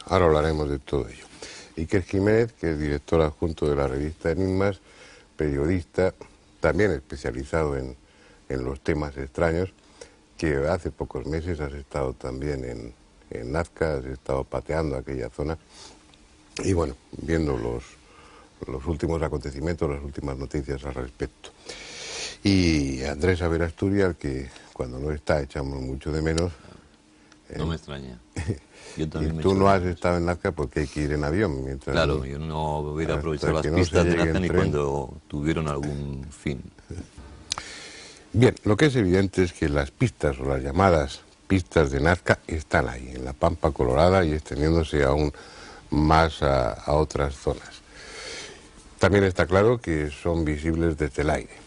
ahora hablaremos de todo ello. Iker Jiménez, que es director adjunto de la revista Enigmas, periodista, también especializado en los temas extraños, que hace pocos meses has estado también en Nazca, has estado pateando aquella zona, y bueno, viendo los últimos acontecimientos, las últimas noticias al respecto. Y Andrés Averasturi, al que cuando no está echamos mucho de menos. No me extraña. Yo Y tú no has estado en Nazca porque hay que ir en avión. Mientras claro, yo no hubiera aprovechado las no pistas de Nazca ni tren. cuando tuvieron algún fin. Bien, lo que es evidente es que las pistas o las llamadas pistas de Nazca están ahí, en la Pampa Colorada y extendiéndose aún más a otras zonas. También está claro que son visibles desde el aire.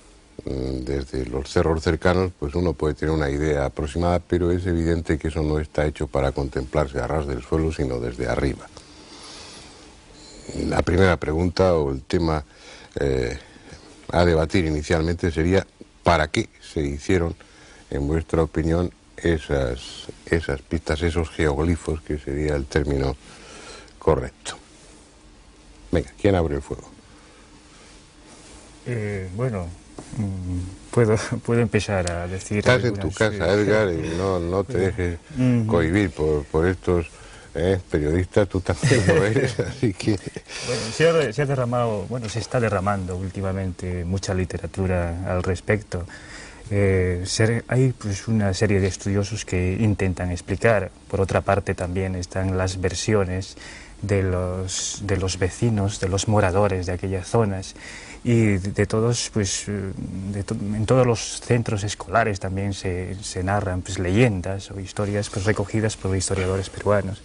Desde los cerros cercanos, pues uno puede tener una idea aproximada, pero es evidente que eso no está hecho para contemplarse a ras del suelo, sino desde arriba. La primera pregunta o el tema a debatir inicialmente sería ¿para qué se hicieron, en vuestra opinión, esas pistas, esos geoglifos, que sería el término correcto? Venga, ¿quién abre el fuego? Bueno, puedo empezar a decir... Estás en tu casa, Edgar, y no te dejes cohibir por estos periodistas, tú también lo eres, así que... Bueno, se está derramando últimamente mucha literatura al respecto. Hay pues una serie de estudiosos que intentan explicar. Por otra parte también están las versiones de los vecinos, de los moradores de aquellas zonas, y de todos, pues en todos los centros escolares también se narran pues leyendas o historias pues recogidas por historiadores peruanos.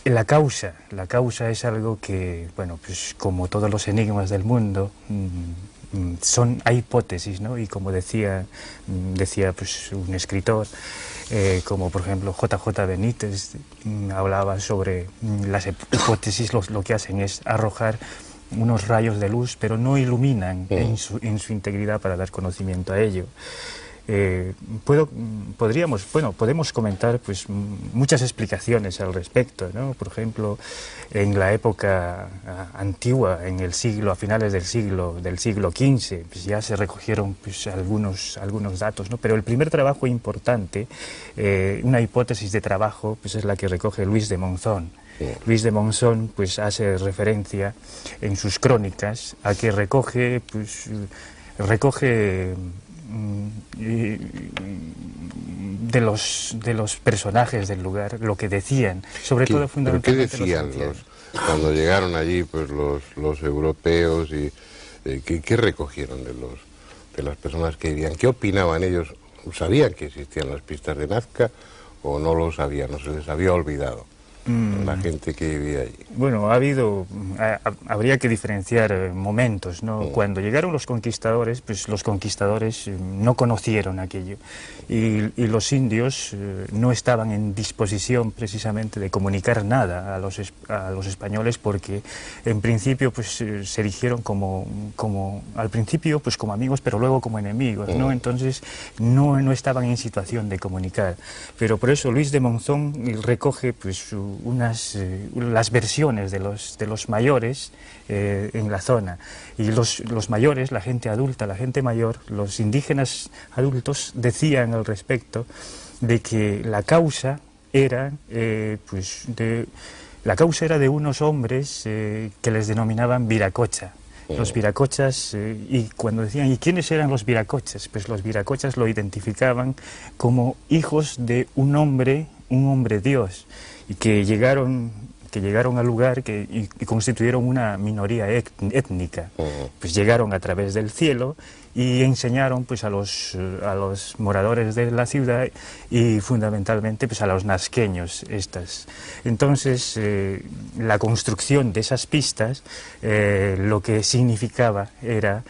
La causa es algo que, bueno, pues como todos los enigmas del mundo, hay hipótesis, ¿no? Y como decía pues un escritor, como por ejemplo JJ Benítez, hablaba sobre las hipótesis, lo que hacen es arrojar unos rayos de luz, pero no iluminan en su integridad para dar conocimiento a ello. Podemos comentar pues muchas explicaciones al respecto, ¿no? Por ejemplo, en la época antigua, a finales del siglo XV, pues ya se recogieron pues algunos datos, ¿no? Pero el primer trabajo importante, una hipótesis de trabajo, pues es la que recoge Luis de Monzón. Luis de Monzón pues hace referencia en sus crónicas a que recoge de los personajes del lugar lo que decían, sobre todo fundamentalmente. ¿Pero qué decían cuando llegaron allí pues los europeos y qué recogieron de las personas que vivían? ¿Qué opinaban ellos? ¿Sabían que existían las pistas de Nazca o no lo sabían, no se les había olvidado? La gente que vivía allí. Bueno, habría que diferenciar momentos, ¿no? Cuando llegaron los conquistadores, pues los conquistadores no conocieron aquello y los indios no estaban en disposición precisamente de comunicar nada a los españoles, porque en principio pues se erigieron al principio pues como amigos, pero luego como enemigos, ¿no? Entonces no estaban en situación de comunicar, pero por eso Luis de Monzón recoge pues las versiones de los mayores en la zona, y los mayores, la gente adulta, la gente mayor, los indígenas adultos decían al respecto de que la causa era de unos hombres que les denominaban viracocha. Los viracochas, y cuando decían ¿y quiénes eran los viracochas? Pues los viracochas lo identificaban como hijos de un hombre Dios, y que llegaron al lugar y constituyeron una minoría étnica. Pues llegaron a través del cielo y enseñaron pues a los moradores de la ciudad y fundamentalmente pues a los nazqueños estas. Entonces la construcción de esas pistas lo que significaba era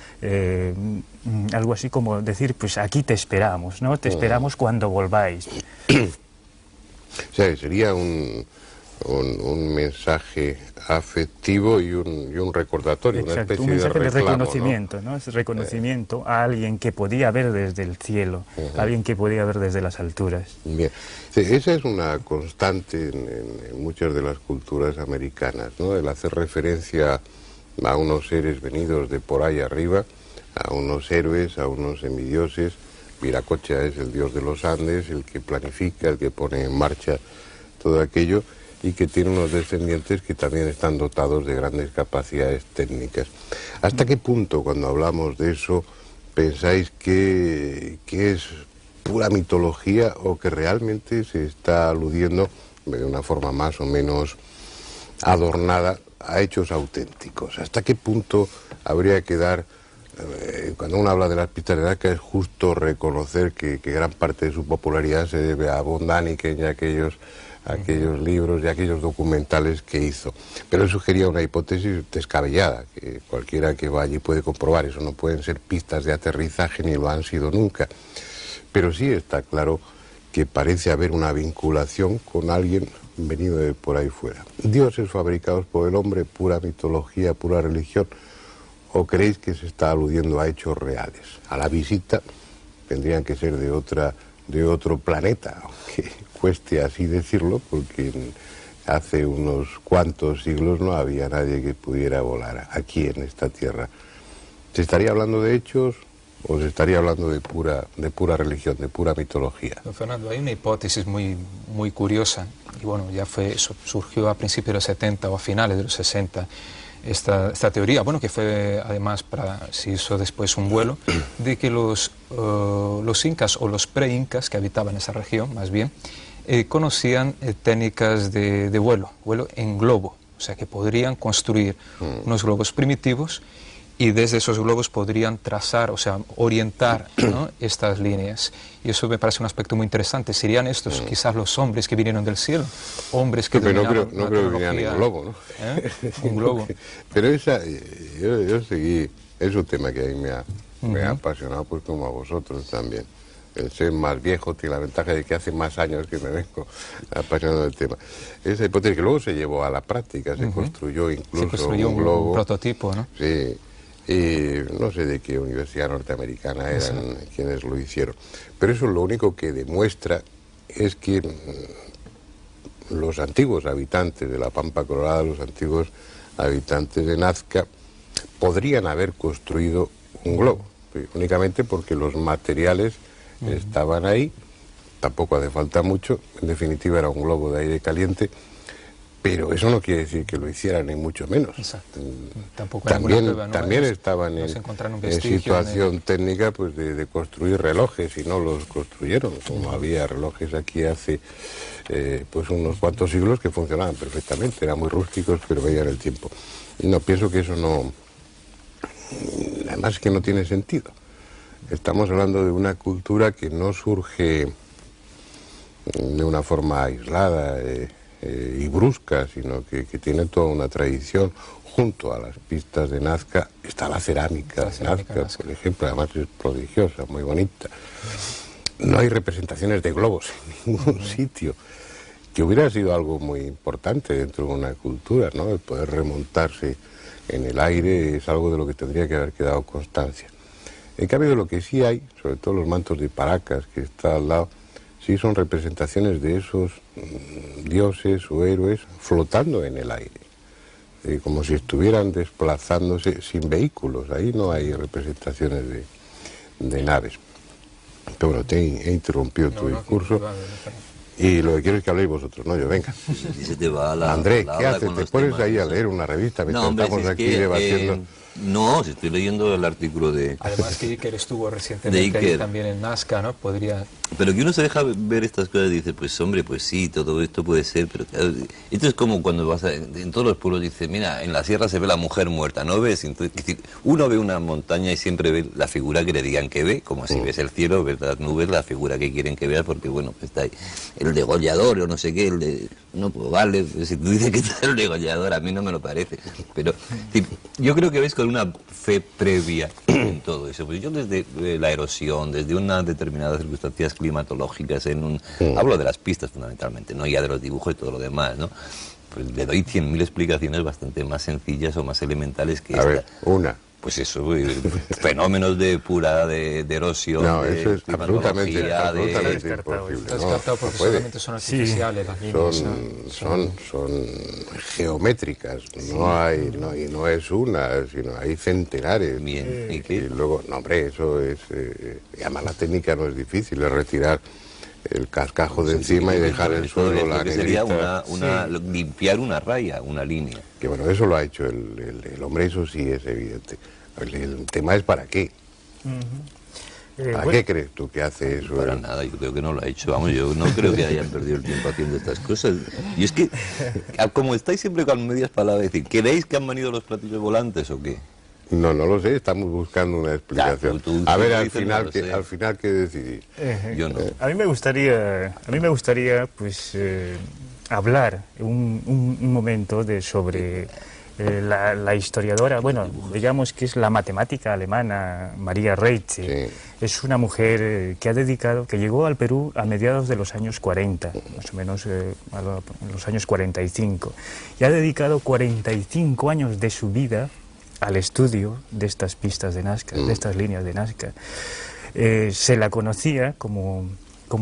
algo así como decir pues aquí te esperamos, ¿no? Te esperamos cuando volváis. O sea, sería un mensaje afectivo y un recordatorio, Exacto, una especie un mensaje de reclamo, reconocimiento, ¿no? Es reconocimiento a alguien que podía ver desde el cielo, a alguien que podía ver desde las alturas. Bien, sí, esa es una constante en muchas de las culturas americanas, ¿no? El hacer referencia a unos seres venidos de por ahí arriba, a unos héroes, a unos semidioses. Viracocha es el dios de los Andes, el que planifica, el que pone en marcha todo aquello, y que tiene unos descendientes que también están dotados de grandes capacidades técnicas. ¿Hasta qué punto, cuando hablamos de eso, pensáis que es pura mitología o que realmente se está aludiendo de una forma más o menos adornada a hechos auténticos? ¿Hasta qué punto habría que dar, cuando uno habla de las pistas de Nazca, es justo reconocer que gran parte de su popularidad se debe a von Däniken y a aquellos libros y aquellos documentales que hizo? Pero él sugería una hipótesis descabellada, que cualquiera que va allí puede comprobar. Eso no pueden ser pistas de aterrizaje ni lo han sido nunca. Pero sí está claro que parece haber una vinculación con alguien venido de por ahí fuera. ¿Dioses fabricados por el hombre, pura mitología, pura religión? ¿O creéis que se está aludiendo a hechos reales? A la visita tendrían que ser de otro planeta, aunque cueste así decirlo, porque hace unos cuantos siglos no había nadie que pudiera volar aquí en esta tierra. ¿Se estaría hablando de hechos o se estaría hablando de pura religión, de pura mitología? Don Fernando, hay una hipótesis muy curiosa, y bueno, surgió a principios de los 70 o a finales de los 60, esta teoría, bueno, que fue además, se hizo después un vuelo, de que los incas o los pre-incas que habitaban esa región, más bien, conocían técnicas de vuelo en globo, o sea que podrían construir unos globos primitivos y desde esos globos podrían trazar, o sea, orientar, ¿no?, estas líneas. Y eso me parece un aspecto muy interesante. ¿Serían estos quizás los hombres que vinieron del cielo? Hombres que no creo que vinieran en globo, ¿no? Un globo. Pero yo seguí, es un tema que a mí me ha apasionado, pues como a vosotros también. El ser más viejo tiene la ventaja de que hace más años que me vengo apasionando del tema. Esa hipótesis que luego se llevó a la práctica, se construyó incluso un globo. Un prototipo, ¿no? Sí. Y no sé de qué universidad norteamericana eran quienes lo hicieron. Pero eso lo único que demuestra es que los antiguos habitantes de la Pampa Colorada, los antiguos habitantes de Nazca, podrían haber construido un globo, únicamente porque los materiales estaban ahí, tampoco hace falta mucho, en definitiva era un globo de aire caliente. Pero eso no quiere decir que lo hicieran, ni mucho menos. Exacto. También estaban en situación técnica, pues de construir relojes, y no los construyeron, como había relojes aquí hace pues unos cuantos siglos que funcionaban perfectamente, eran muy rústicos, pero veían el tiempo. Y no, pienso que eso no, además que no tiene sentido. Estamos hablando de una cultura que no surge de una forma aislada y brusca, sino que tiene toda una tradición. Junto a las pistas de Nazca está la cerámica de Nazca, por ejemplo, además es prodigiosa, muy bonita. No hay representaciones de globos en ningún sitio, que hubiera sido algo muy importante dentro de una cultura, ¿no? El poder remontarse en el aire es algo de lo que tendría que haber quedado constancia. En cambio, lo que sí hay, sobre todo los mantos de Paracas, que está al lado, sí son representaciones de esos dioses o héroes flotando en el aire, como si estuvieran desplazándose sin vehículos. Ahí no hay representaciones de naves. Pero bueno, te he interrumpido tu discurso. Y lo que quiero es que habléis vosotros, no yo, venga. Se te va Andrés, ¿qué haces? ¿Te pones ahí a leer una revista mientras estamos aquí debatiendo? No, si estoy leyendo el artículo de... Además que Iker estuvo recientemente ahí también en Nazca, ¿no? Podría... Pero que uno se deja ver estas cosas y dice, pues hombre, pues sí, todo esto puede ser, pero claro, esto es como cuando vas en todos los pueblos, dice, mira, en la sierra se ve la mujer muerta, ¿no ves? Entonces, uno ve una montaña y siempre ve la figura que le digan que ve, como si ves el cielo, ves las nubes, la figura que quieren que veas, porque bueno, pues está ahí el degollador o no sé qué, no, pues vale, pues si tú dices que estás el negociador, a mí no me lo parece. Pero yo creo que ves con una fe previa en todo eso. Pues yo desde la erosión, desde unas determinadas circunstancias climatológicas, hablo de las pistas fundamentalmente, no ya de los dibujos y todo lo demás, ¿no? Pues le doy 100.000 explicaciones bastante más sencillas o más elementales que esta. A ver, una. Pues eso, fenómenos de erosión, no, de eso es absolutamente climatología, imposible. Está No, descartado porque puede. solamente son artificiales las líneas. Son geométricas, y no es una, sino hay centenares. Bien, ¿y qué? Y luego, no hombre, eso es, y además la técnica no es difícil, es retirar el cascajo de encima y dejar el suelo, la sería negrita. limpiar una raya, una línea. Que bueno, eso lo ha hecho el hombre, eso sí es evidente. El tema es para qué. ¿Para qué crees tú que hace eso? Para nada, yo creo que no lo ha hecho. Vamos, yo no creo que hayan perdido el tiempo haciendo estas cosas. Y es que, como estáis siempre con medias palabras, decir, ¿queréis que han venido los platillos volantes o qué? No lo sé, estamos buscando una explicación. A ver, al final ¿qué decidís? Yo no. A mí me gustaría pues hablar un momento sobre la historiadora, bueno, digamos que es la matemática alemana Maria Reiche. Sí. Es una mujer que llegó al Perú a mediados de los años 40, más o menos en los años 45, y ha dedicado 45 años de su vida al estudio de estas pistas de Nazca, de estas líneas de Nazca. Se la conocía como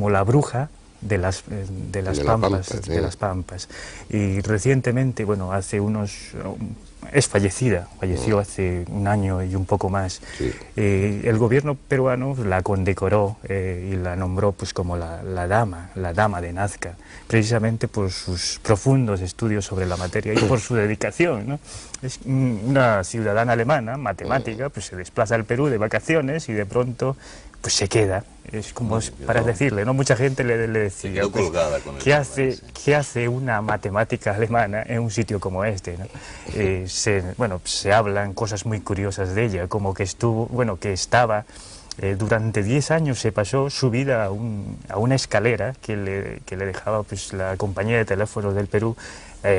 la bruja de las Pampas. Y recientemente, bueno, falleció hace un año y un poco más. Sí. El gobierno peruano la condecoró y la nombró pues como la dama de Nazca, precisamente por sus profundos estudios sobre la materia y por su dedicación, ¿no? Es una ciudadana alemana, matemática, pues se desplaza al Perú de vacaciones y de pronto pues se queda. Es como para decirle, ¿no? Mucha gente le decía, quedó colgada con el ¿qué hace una matemática alemana en un sitio como este, ¿no? Se hablan cosas muy curiosas de ella, como que estaba durante 10 años, se pasó su vida a una escalera que le dejaba pues la compañía de teléfonos del Perú,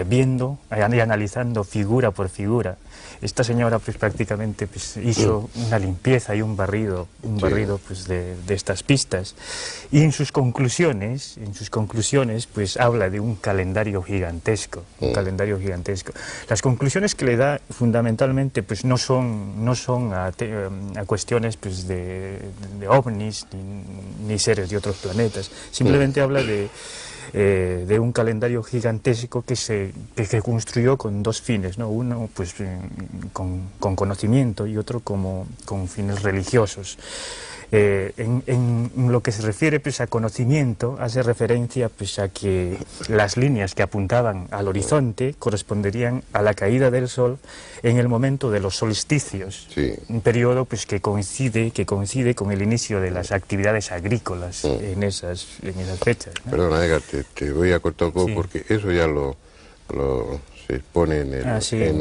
viendo y analizando figura por figura. Esta señora pues prácticamente pues, hizo una limpieza y un barrido pues de estas pistas, y en sus conclusiones pues habla de un calendario gigantesco, Las conclusiones que le da fundamentalmente pues no son a cuestiones pues de ovnis ni seres de otros planetas, simplemente habla de un calendario gigantesco que se construyó con dos fines, ¿no? Uno pues con conocimiento y otro con fines religiosos. En lo que se refiere pues a conocimiento, hace referencia pues a que las líneas que apuntaban al horizonte corresponderían a la caída del sol en el momento de los solsticios, Sí. un periodo pues que coincide con el inicio de las actividades agrícolas en esas fechas, ¿no? Perdona, Edgar, te voy a cortar un poco porque eso ya lo se expone en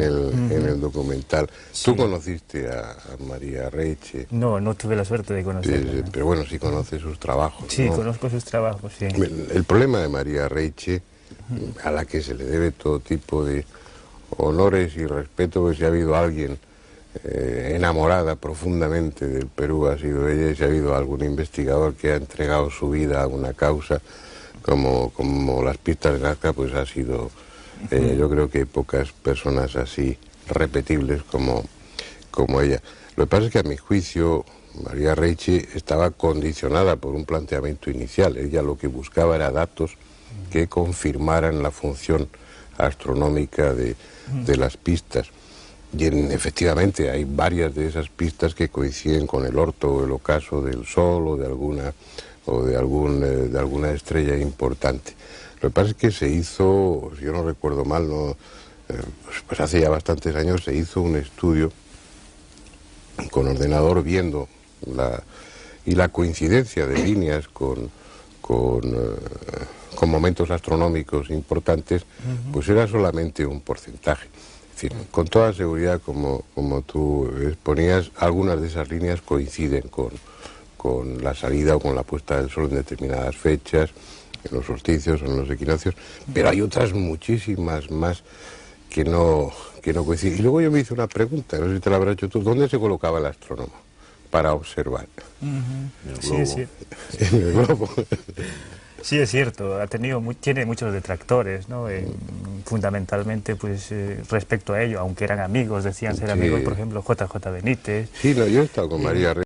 el documental. ¿Tú conociste a Maria Reiche? No tuve la suerte de conocerla, ¿no? Pero bueno, sí conoces sus trabajos, Sí, ¿no? conozco sus trabajos, sí. El problema de Maria Reiche, a la que se le debe todo tipo de honores y respeto, pues si ha habido alguien enamorada profundamente del Perú, ha sido ella, y si ha habido algún investigador que ha entregado su vida a una causa como las pistas de Nazca, pues ha sido ella. Yo creo que hay pocas personas así repetibles como ella. Lo que pasa es que a mi juicio Maria Reiche estaba condicionada por un planteamiento inicial. Ella lo que buscaba era datos que confirmaran la función astronómica de las pistas. Y efectivamente hay varias de esas pistas que coinciden con el orto o el ocaso del Sol o de alguna estrella importante. Lo que pasa es que se hizo, si yo no recuerdo mal, pues hace ya bastantes años se hizo un estudio con ordenador viendo la coincidencia de líneas con momentos astronómicos importantes, pues era solamente un porcentaje. Es decir, con toda seguridad, como tú exponías, algunas de esas líneas coinciden con la salida o con la puesta del sol en determinadas fechas, en los solsticios, en los equinoccios, pero hay otras muchísimas más que no coinciden. Y luego yo me hice una pregunta, no sé si te la habrás hecho tú, ¿dónde se colocaba el astrónomo para observar? Sí, sí. En el globo. Sí, es cierto, tiene muchos detractores, ¿no? Fundamentalmente, pues, respecto a ello, aunque eran amigos, decían ser Sí. amigos, por ejemplo, JJ Benítez. Sí, no, yo he estado con María